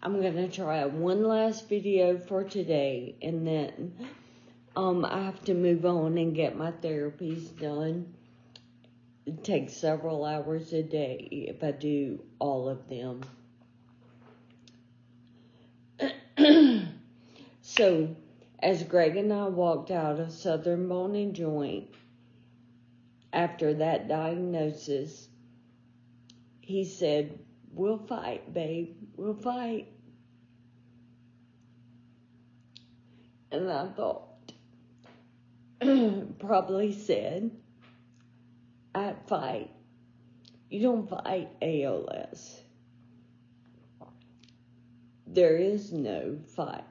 I'm going to try one last video for today, and then I have to move on and get my therapies done. It takes several hours a day if I do all of them. So, as Greg and I walked out of Southern Bone and Joint after that diagnosis, he said, "We'll fight, babe. We'll fight." And I thought, probably said, "I'd fight. You don't fight ALS. There is no fight.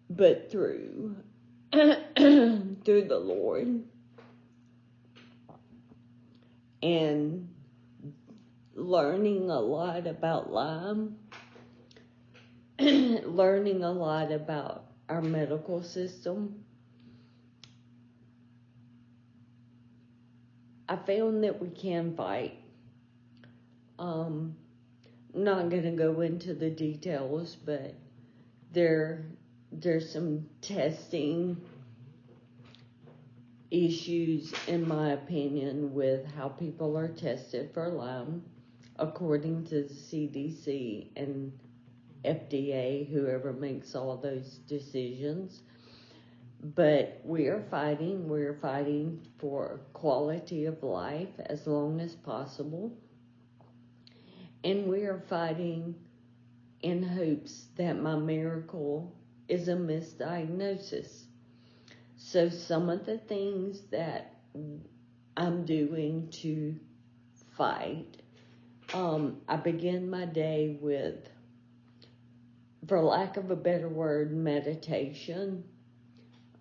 But through the Lord and learning a lot about Lyme, learning a lot about our medical system, I found that we can fight. I'm not going to go into the details, but there's some testing issues, in my opinion, with how people are tested for Lyme, according to the CDC and FDA, whoever makes all those decisions. But we're fighting for quality of life as long as possible. And we are fighting in hopes that my miracle is a misdiagnosis. So some of the things that I'm doing to fight, I begin my day with, for lack of a better word, meditation.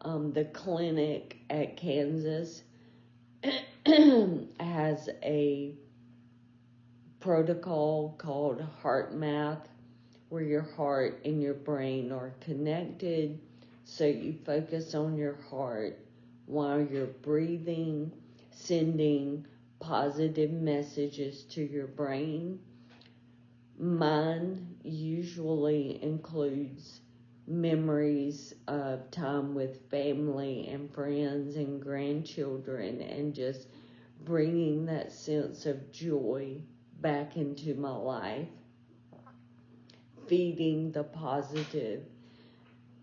The clinic at Kansas has a protocol called HeartMath, where your heart and your brain are connected. So you focus on your heart while you're breathing, sending positive messages to your brain. Mine usually includes memories of time with family and friends and grandchildren, and just bringing that sense of joy back into my life, feeding the positive,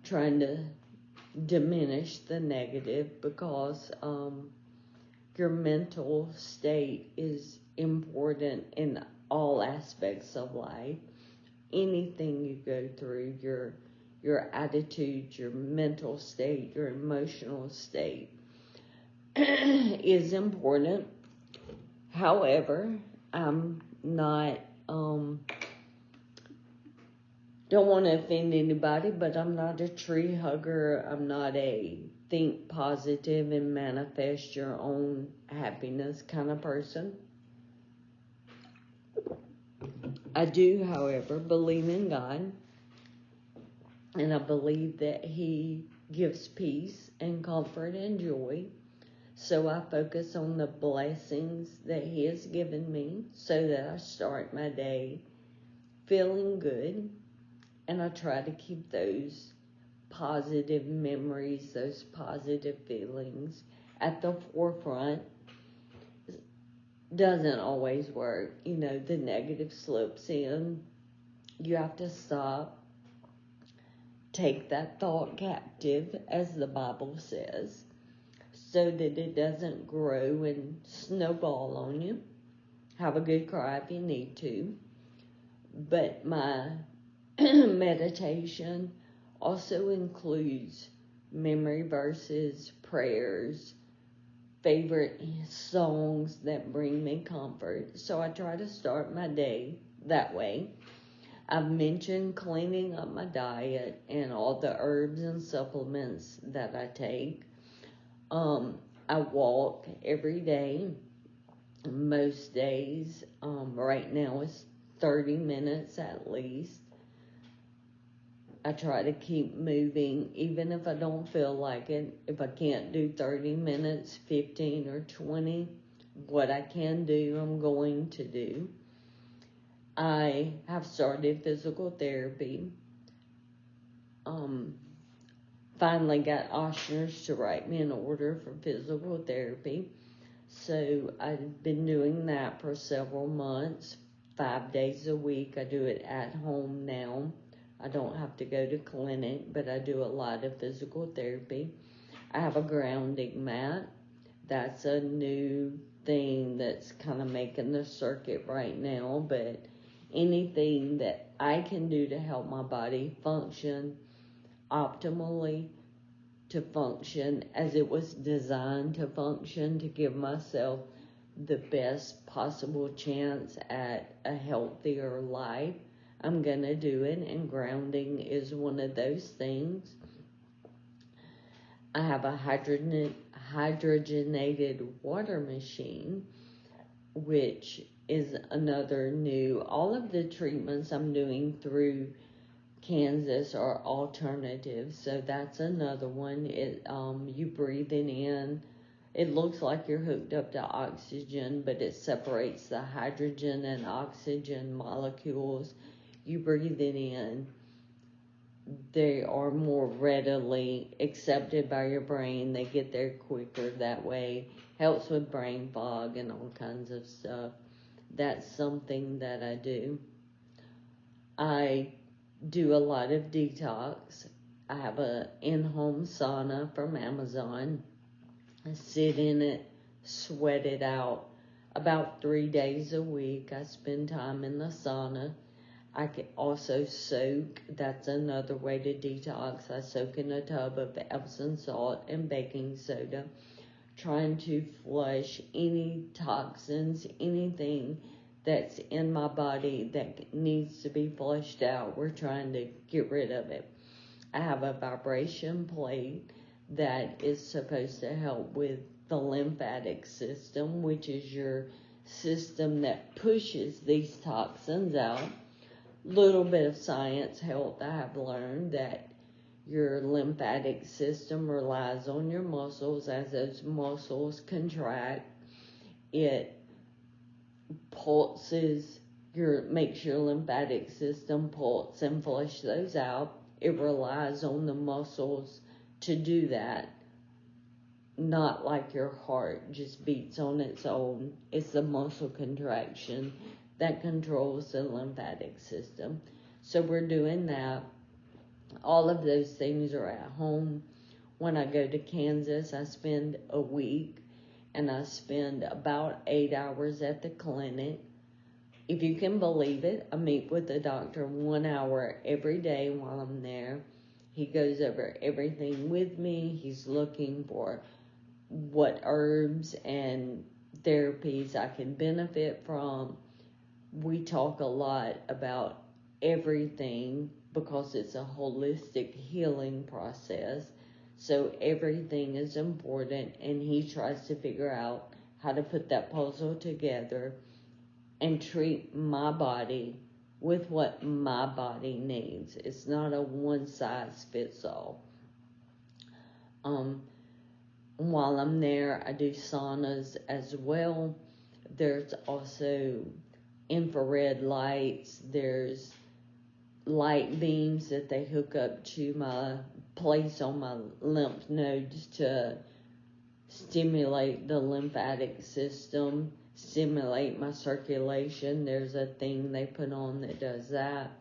trying to diminish the negative, because your mental state is important in all aspects of life. Anything you go through, your attitude, your mental state, your emotional state is important. However, I'm not, don't want to offend anybody, but I'm not a tree hugger. I'm not a think positive and manifest your own happiness kind of person. I do, however, believe in God, and I believe that He gives peace and comfort and joy. So I focus on the blessings that He has given me so that I start my day feeling good. And I try to keep those positive memories, those positive feelings at the forefront. Doesn't always work. You know, the negative slips in. You have to stop. Take that thought captive, as the Bible says, so that it doesn't grow and snowball on you. Have a good cry if you need to. But my meditation also includes memory verses, prayers, favorite songs that bring me comfort. So I try to start my day that way. I've mentioned cleaning up my diet and all the herbs and supplements that I take. I walk every day, most days. Right now it's 30 minutes at least. I try to keep moving, even if I don't feel like it. If I can't do 30 minutes, 15 or 20, what I can do, I'm going to do. I have started physical therapy. Finally got Ochsner's to write me an order for physical therapy. So I've been doing that for several months, 5 days a week. I do it at home now. I don't have to go to clinic, but I do a lot of physical therapy. I have a grounding mat. That's a new thing that's kind of making the circuit right now, but anything that I can do to help my body function optimally, to function as it was designed to function, to give myself the best possible chance at a healthier life, I'm gonna do it, and grounding is one of those things. I have a hydrogenated water machine, which is another new. All of the treatments I'm doing through Kansas are alternatives, so that's another one. You breathe it in. It looks like you're hooked up to oxygen, but it separates the hydrogen and oxygen molecules. You breathe it in. They are more readily accepted by your brain. They get there quicker that way. Helps with brain fog and all kinds of stuff. That's something that I do. I do a lot of detox. I have a in-home sauna from Amazon. I sit in it, sweat it out. About 3 days a week, I spend time in the sauna. I can also soak. That's another way to detox. I soak in a tub of Epsom salt and baking soda, trying to flush any toxins, anything that's in my body that needs to be flushed out. We're trying to get rid of it. I have a vibration plate that is supposed to help with the lymphatic system, which is your system that pushes these toxins out. Little bit of science help. I have learned that your lymphatic system relies on your muscles. As those muscles contract, it pulses makes your lymphatic system pulse and flush those out. It relies on the muscles to do that, not like your heart just beats on its own. It's the muscle contraction that controls the lymphatic system. So we're doing that. All of those things are at home. When I go to Kansas, I spend a week, and I spend about 8 hours at the clinic. If you can believe it, I meet with the doctor 1 hour every day while I'm there. He goes over everything with me. He's looking for what herbs and therapies I can benefit from. We talk a lot about everything because it's a holistic healing process. So everything is important, and he tries to figure out how to put that puzzle together and treat my body with what my body needs. It's not a one-size-fits-all. While I'm there, I do saunas as well. There's also infrared lights. There's light beams that they hook up to my place on my lymph nodes to stimulate the lymphatic system, stimulate my circulation. There's a thing they put on that does that.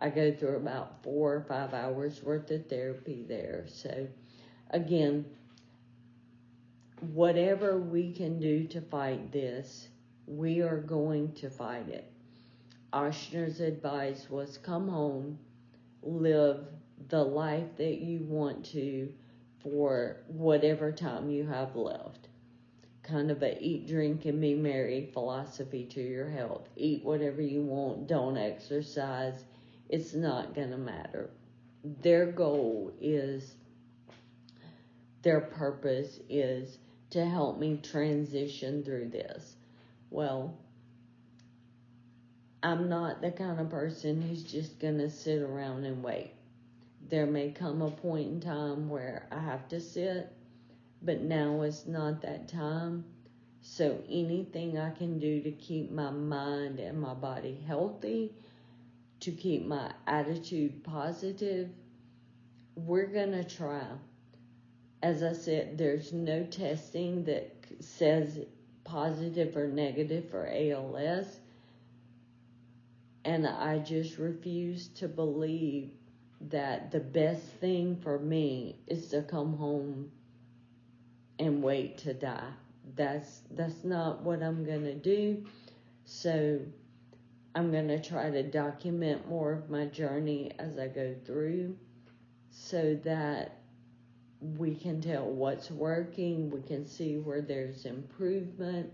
I go through about 4 or 5 hours worth of therapy there. So again, whatever we can do to fight this, we are going to fight it. Ochsner's advice was come home, live the life that you want to for whatever time you have left. Kind of a eat, drink, and be merry philosophy to your health. Eat whatever you want, don't exercise. It's not going to matter. Their goal is, their purpose is to help me transition through this. Well, I'm not the kind of person who's just going to sit around and wait. There may come a point in time where I have to sit, but now is not that time. So anything I can do to keep my mind and my body healthy, to keep my attitude positive, we're going to try. As I said, there's no testing that says positive or negative for ALS. And I just refuse to believe that the best thing for me is to come home and wait to die. That's not what I'm going to do. So I'm going to try to document more of my journey as I go through so that we can tell what's working, we can see where there's improvement.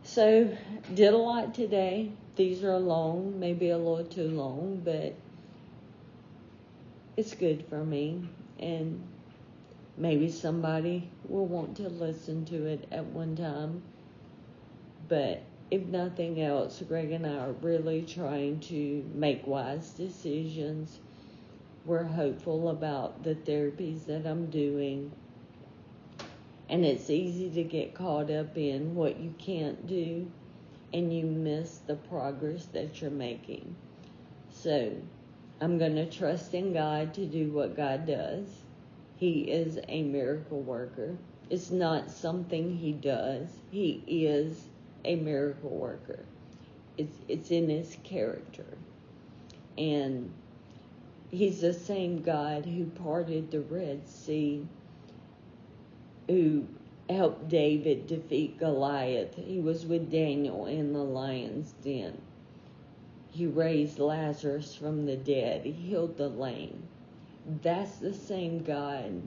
So, did a lot today. These are long, maybe a little too long, but it's good for me. And maybe somebody will want to listen to it at one time. But if nothing else, Greg and I are really trying to make wise decisions. We're hopeful about the therapies that I'm doing. And it's easy to get caught up in what you can't do, and you miss the progress that you're making. So I'm going to trust in God to do what God does. He is a miracle worker. It's not something he does. He is a miracle worker. It's in his character. And he's the same God who parted the Red Sea, who helped David defeat Goliath. He was with Daniel in the lion's den. He raised Lazarus from the dead. He healed the lame. That's the same God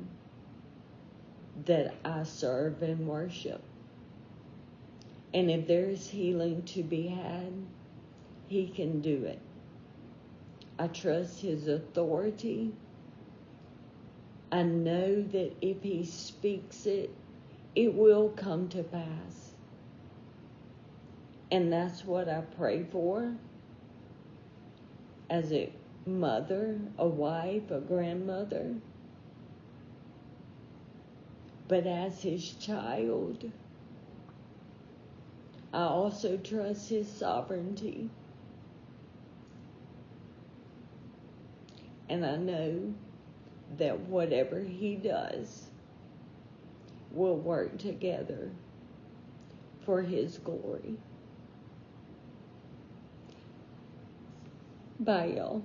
that I serve and worship. And if there's healing to be had, he can do it. I trust his authority. I know that if he speaks it, it will come to pass. And that's what I pray for as a mother, a wife, a grandmother. But as his child, I also trust his sovereignty. And I know that whatever he does will work together for his glory. Bye, y'all.